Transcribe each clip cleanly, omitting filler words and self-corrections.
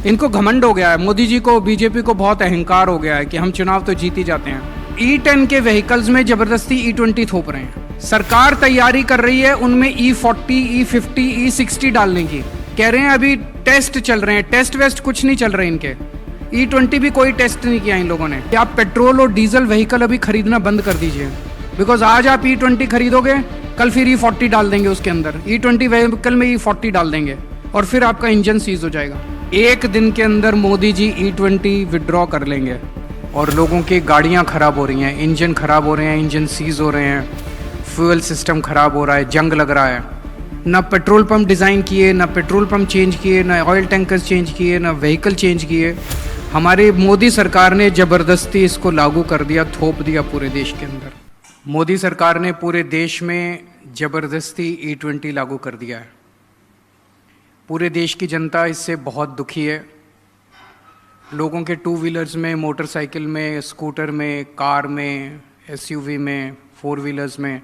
इनको घमंड हो गया है, मोदी जी को, बीजेपी को बहुत अहंकार हो गया है कि हम चुनाव तो जीत ही जाते हैं। E10 के व्हीकल्स में जबरदस्ती E20 थोप रहे हैं। सरकार तैयारी कर रही है उनमें E40, E50, E60 डालने की। कह रहे हैं अभी टेस्ट चल रहे हैं, टेस्ट वेस्ट कुछ नहीं चल रहे इनके। E20 भी कोई टेस्ट नहीं किया इन लोगों ने। आप पेट्रोल और डीजल व्हीकल अभी खरीदना बंद कर दीजिए, बिकॉज आज आप E20 खरीदोगे, कल फिर E40 डाल देंगे उसके अंदर। E20 व्हीकल में E40 डाल देंगे और फिर आपका इंजन सीज हो जाएगा। एक दिन के अंदर मोदी जी E20 विड्रॉ कर लेंगे और लोगों की गाड़ियां खराब हो रही हैं, इंजन खराब हो रहे हैं, इंजन सीज हो रहे हैं, फ्यूल सिस्टम खराब हो रहा है, जंग लग रहा है। ना पेट्रोल पंप डिज़ाइन किए, ना पेट्रोल पंप चेंज किए, ना ऑयल टैंकर्स चेंज किए, ना व्हीकल चेंज किए। हमारी मोदी सरकार ने ज़बरदस्ती इसको लागू कर दिया, थोप दिया पूरे देश के अंदर। मोदी सरकार ने पूरे देश में ज़बरदस्ती E20 लागू कर दिया है। पूरे देश की जनता इससे बहुत दुखी है। लोगों के टू व्हीलर्स में, मोटरसाइकिल में, स्कूटर में, कार में, SUV में, फोर व्हीलर्स में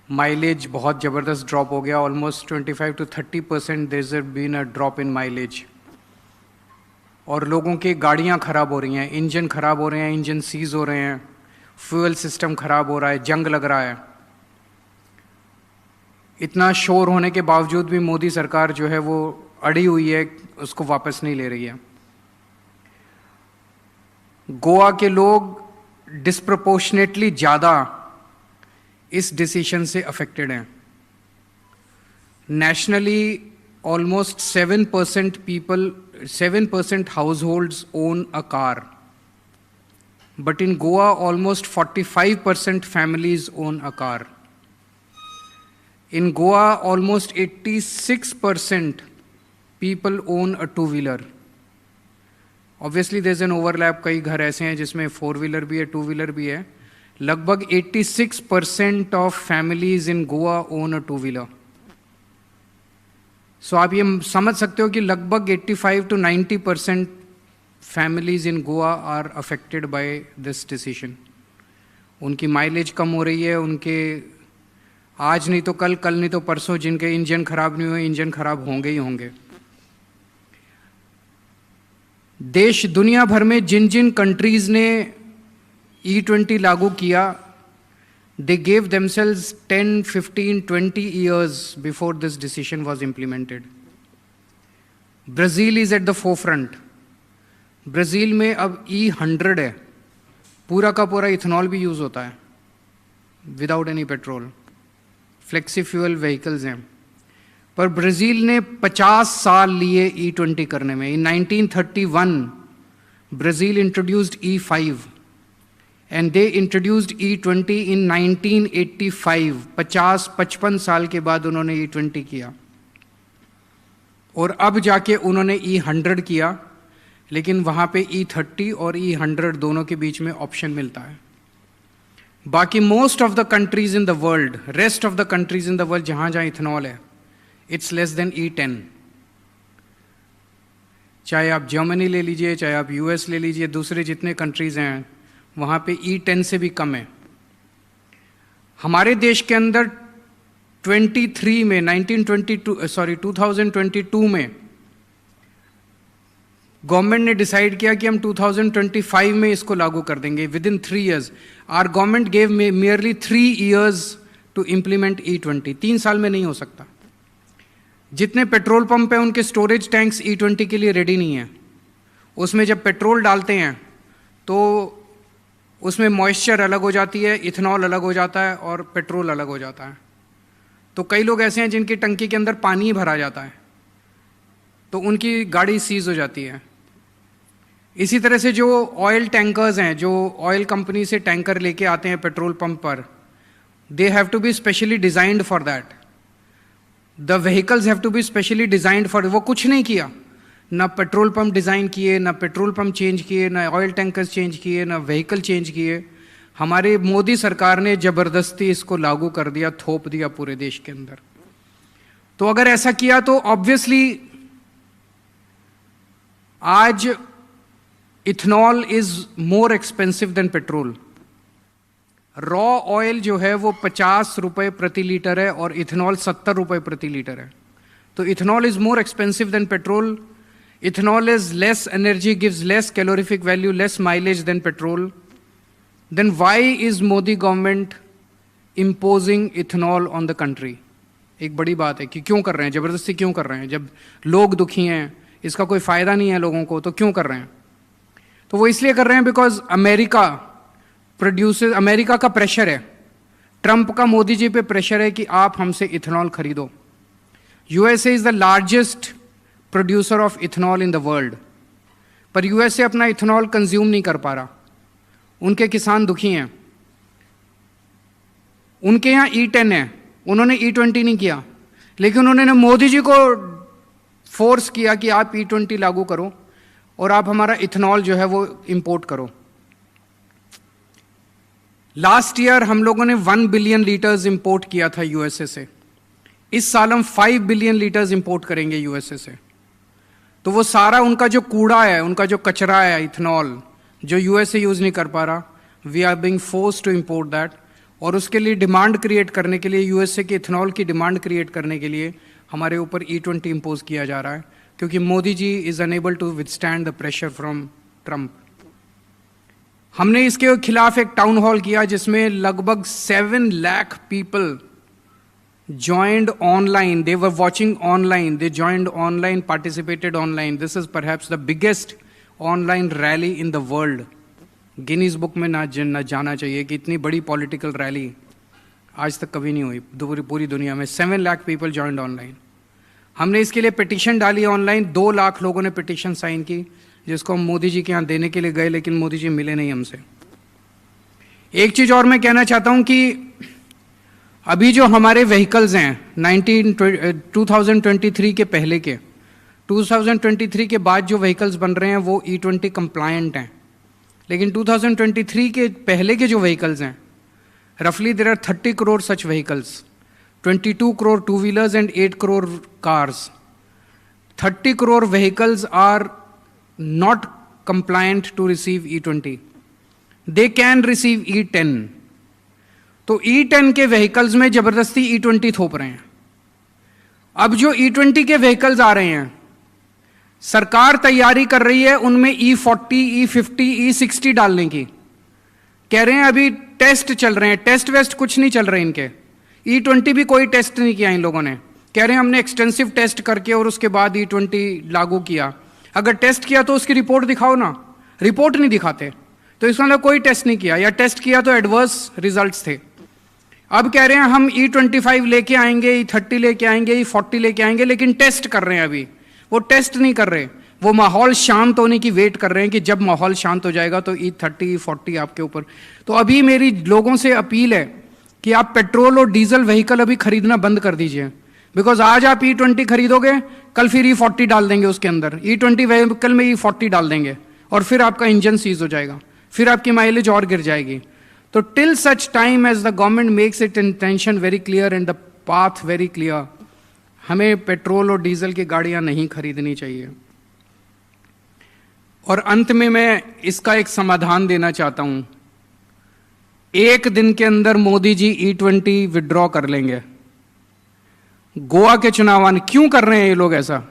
माइलेज बहुत ज़बरदस्त ड्रॉप हो गया। Almost 25 to 30% there has been a drop in mileage. और लोगों की गाड़ियां ख़राब हो रही हैं, इंजन ख़राब हो रहे हैं, इंजन सीज हो रहे हैं, फ्यूल सिस्टम ख़राब हो रहा है, जंग लग रहा है। इतना शोर होने के बावजूद भी मोदी सरकार जो है वो अड़ी हुई है, उसको वापस नहीं ले रही है। गोवा के लोग डिस्प्रपोर्शनेटली ज़्यादा इस डिसीजन से अफेक्टेड हैं। Nationally almost 7% households own a car, but in Goa almost 45% families own a car. In Goa, almost 86% people own a two-wheeler. Obviously, there's an overlap. कई घर ऐसे हैं जिसमें फोर व्हीलर भी है, टू व्हीलर भी है। लगभग 86% of families in Goa own a two-wheeler. So आप ये समझ सकते हो कि लगभग 85 to 90% families in Goa are affected by this decision. उनकी माइलेज कम हो रही है, उनके आज नहीं तो कल, कल नहीं तो परसों जिनके इंजन खराब नहीं हुए, इंजन खराब होंगे ही होंगे। देश दुनिया भर में जिन जिन कंट्रीज ने E20 लागू किया, they gave themselves 10, 15, 20 years before this decision was implemented. Brazil is at the forefront. Brazil में अब E100 है, पूरा का पूरा इथेनॉल भी यूज होता है without any petrol. Flexi fuel vehicles हैं। पर ब्राज़ील ने 50 साल लिए E20 करने में। इन 1931 Brazil introduced E5 and they introduced E20 इन 1985। 55 साल के बाद उन्होंने E20 किया और अब जाके उन्होंने E100 किया, लेकिन वहाँ पे E30 और E100 दोनों के बीच में ऑप्शन मिलता है। बाकी most of the countries in the world, rest of the countries in the world जहां जहां इथेनॉल है, इट्स लेस देन E10। चाहे आप जर्मनी ले लीजिए, चाहे आप US ले लीजिए, दूसरे जितने कंट्रीज हैं वहां पे E10 से भी कम है। हमारे देश के अंदर 2022 में गवर्नमेंट ने डिसाइड किया कि हम 2025 में इसको लागू कर देंगे, within 3 years। Our government gave merely 3 years to implement E20। 3 साल में नहीं हो सकता। जितने पेट्रोल पंप हैं उनके स्टोरेज टैंक्स E20 के लिए रेडी नहीं है। उसमें जब पेट्रोल डालते हैं तो उसमें मॉइस्चर अलग हो जाती है, इथेनॉल अलग हो जाता है और पेट्रोल अलग हो जाता है। तो कई लोग ऐसे हैं जिनकी टंकी के अंदर पानी ही भरा जाता है, तो उनकी गाड़ी सीज हो जाती है। इसी तरह से जो ऑयल टैंकर्स हैं, जो ऑयल कंपनी से टैंकर लेके आते हैं पेट्रोल पंप पर, they have to be specially designed for that. The vehicles have to be specially designed for. वो कुछ नहीं किया, ना पेट्रोल पंप डिज़ाइन किए, ना पेट्रोल पंप चेंज किए, ना ऑयल टैंकर्स चेंज किए, ना व्हीकल चेंज किए। हमारे मोदी सरकार ने ज़बरदस्ती इसको लागू कर दिया, थोप दिया पूरे देश के अंदर। तो अगर ऐसा किया तो ऑब्वियसली आज ethanol is more expensive than petrol. Raw oil जो है वो 50 रुपये प्रति लीटर है और इथेनॉल 70 रुपये प्रति लीटर है। तो ethanol is more expensive than petrol. ethanol is less energy, gives less calorific value, less mileage than petrol, then why is Modi government imposing ethanol on the country? एक बड़ी बात है कि क्यों कर रहे हैं, जबरदस्ती क्यों कर रहे हैं? जब लोग दुखी हैं, इसका कोई फायदा नहीं है लोगों को, तो क्यों कर रहे हैं? तो वो इसलिए कर रहे हैं बिकॉज अमेरिका का प्रेशर है, ट्रंप का मोदी जी पे प्रेशर है कि आप हमसे इथेनॉल खरीदो। USA is the largest producer of ethanol in the world, पर यूएसए अपना इथेनॉल कंज्यूम नहीं कर पा रहा, उनके किसान दुखी हैं। उनके यहाँ E10 है, उन्होंने E20 नहीं किया, लेकिन उन्होंने मोदी जी को फोर्स किया कि आप E20 लागू करो और आप हमारा इथेनॉल जो है वो इंपोर्ट करो। लास्ट ईयर हम लोगों ने 1 बिलियन लीटर्स इंपोर्ट किया था यूएसए से, इस साल हम 5 बिलियन लीटर्स इंपोर्ट करेंगे यूएसए से। तो वो सारा उनका जो कूड़ा है, उनका जो कचरा है इथेनॉल, जो यूएसए यूज नहीं कर पा रहा, we are being forced to import that. और उसके लिए डिमांड क्रिएट करने के लिए, यूएसए के इथेनॉल की डिमांड क्रिएट करने के लिए हमारे ऊपर E20 इंपोज किया जा रहा है, क्योंकि Modi ji is unable to withstand the pressure from Trump. हमने इसके खिलाफ एक टाउन हॉल किया जिसमें लगभग 7 lakh people joined online. They were watching online. They joined online, participated online. This is perhaps the biggest online rally in the world. Guinness book में ना जाना चाहिए कि इतनी बड़ी पॉलिटिकल रैली आज तक कभी नहीं हुई पूरी दुनिया में। 7 लाख पीपल जॉइंड ऑनलाइन। हमने इसके लिए पिटीशन डाली ऑनलाइन, 2 लाख लोगों ने पिटीशन साइन की, जिसको हम मोदी जी के यहाँ देने के लिए गए, लेकिन मोदी जी मिले नहीं हमसे। एक चीज और मैं कहना चाहता हूं कि अभी जो हमारे व्हीकल्स हैं 2023 के पहले के, 2023 के बाद जो व्हीकल्स बन रहे हैं वो E20 कंप्लायंट हैं, लेकिन 2023 के पहले के जो व्हीकल्स हैं, रफली there are 30 crore such vehicles, 22 crore two wheelers and 8 crore cars. 30 crore vehicles are not compliant to receive E20. They can receive E10. तो E10 के व्हीकल्स में जबरदस्ती E20 थोप रहे हैं। अब जो E20 के व्हीकल्स आ रहे हैं, सरकार तैयारी कर रही है उनमें E40, E50, E60 डालने की। कह रहे हैं अभी टेस्ट चल रहे हैं, टेस्ट वेस्ट कुछ नहीं चल रहे इनके। E20 भी कोई टेस्ट नहीं किया इन लोगों ने। कह रहे हैं हमने एक्सटेंसिव टेस्ट करके और उसके बाद E20 लागू किया। अगर टेस्ट किया तो उसकी रिपोर्ट दिखाओ ना, रिपोर्ट नहीं दिखाते, तो इसका मतलब कोई टेस्ट नहीं किया, या टेस्ट किया तो एडवर्स रिजल्ट्स थे। अब कह रहे हैं हम E25 लेके आएंगे, E30 लेके आएंगे, E40 लेके आएंगे, लेकिन टेस्ट कर रहे हैं। अभी वो टेस्ट नहीं कर रहे, वो माहौल शांत होने की वेट कर रहे हैं कि जब माहौल शांत हो जाएगा तो E30, E40 आपके ऊपर। तो अभी मेरी लोगों से अपील है कि आप पेट्रोल और डीजल व्हीकल अभी खरीदना बंद कर दीजिए, बिकॉज आज आप E20 खरीदोगे, कल फिर E40 डाल देंगे उसके अंदर, E20 व्हीकल में E40 डाल देंगे और फिर आपका इंजन सीज हो जाएगा, फिर आपकी माइलेज और गिर जाएगी। तो till such time as the government makes it intention very clear and the path very clear, हमें पेट्रोल और डीजल की गाड़ियां नहीं खरीदनी चाहिए। और अंत में मैं इसका एक समाधान देना चाहता हूं। एक दिन के अंदर मोदी जी E20 विड्रॉ कर लेंगे। गोवा के चुनाव क्यों कर रहे हैं ये लोग ऐसा?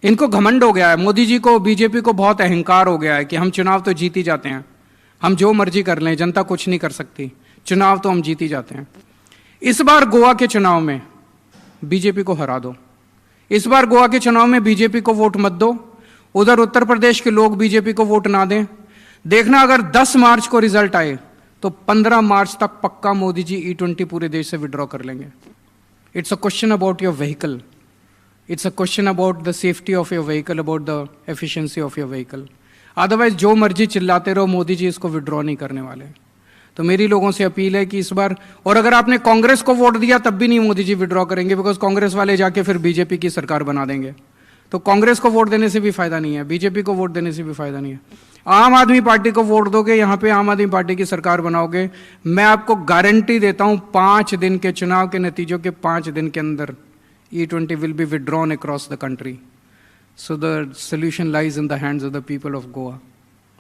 इनको घमंड हो गया है, मोदी जी को, बीजेपी को बहुत अहंकार हो गया है कि हम चुनाव तो जीत ही जाते हैं, हम जो मर्जी कर लें, जनता कुछ नहीं कर सकती, चुनाव तो हम जीत ही जाते हैं। इस बार गोवा के चुनाव में बीजेपी को हरा दो। इस बार गोवा के चुनाव में बीजेपी को वोट मत दो, उधर उत्तर प्रदेश के लोग बीजेपी को वोट ना दें। देखना अगर 10 मार्च को रिजल्ट आए तो 15 मार्च तक पक्का मोदी जी E20 पूरे देश से विड्रॉ कर लेंगे। It's a question about your vehicle. It's a question about the safety of your vehicle, about the efficiency of your vehicle. Otherwise जो मर्जी चिल्लाते रहो, मोदी जी इसको विड्रॉ नहीं करने वाले। तो मेरी लोगों से अपील है कि इस बार, और अगर आपने कांग्रेस को वोट दिया तब भी नहीं मोदी जी विड्रॉ करेंगे, बिकॉज कांग्रेस वाले जाके फिर बीजेपी की सरकार बना देंगे। तो कांग्रेस को वोट देने से भी फायदा नहीं है, बीजेपी को वोट देने से भी फायदा नहीं है। आम आदमी पार्टी को वोट दोगे, यहां पे आम आदमी पार्टी की सरकार बनाओगे, मैं आपको गारंटी देता हूं 5 दिन के चुनाव के नतीजों के 5 दिन के अंदर E20 will be withdrawn across the country. So the solution lies in the hands of the people of Goa.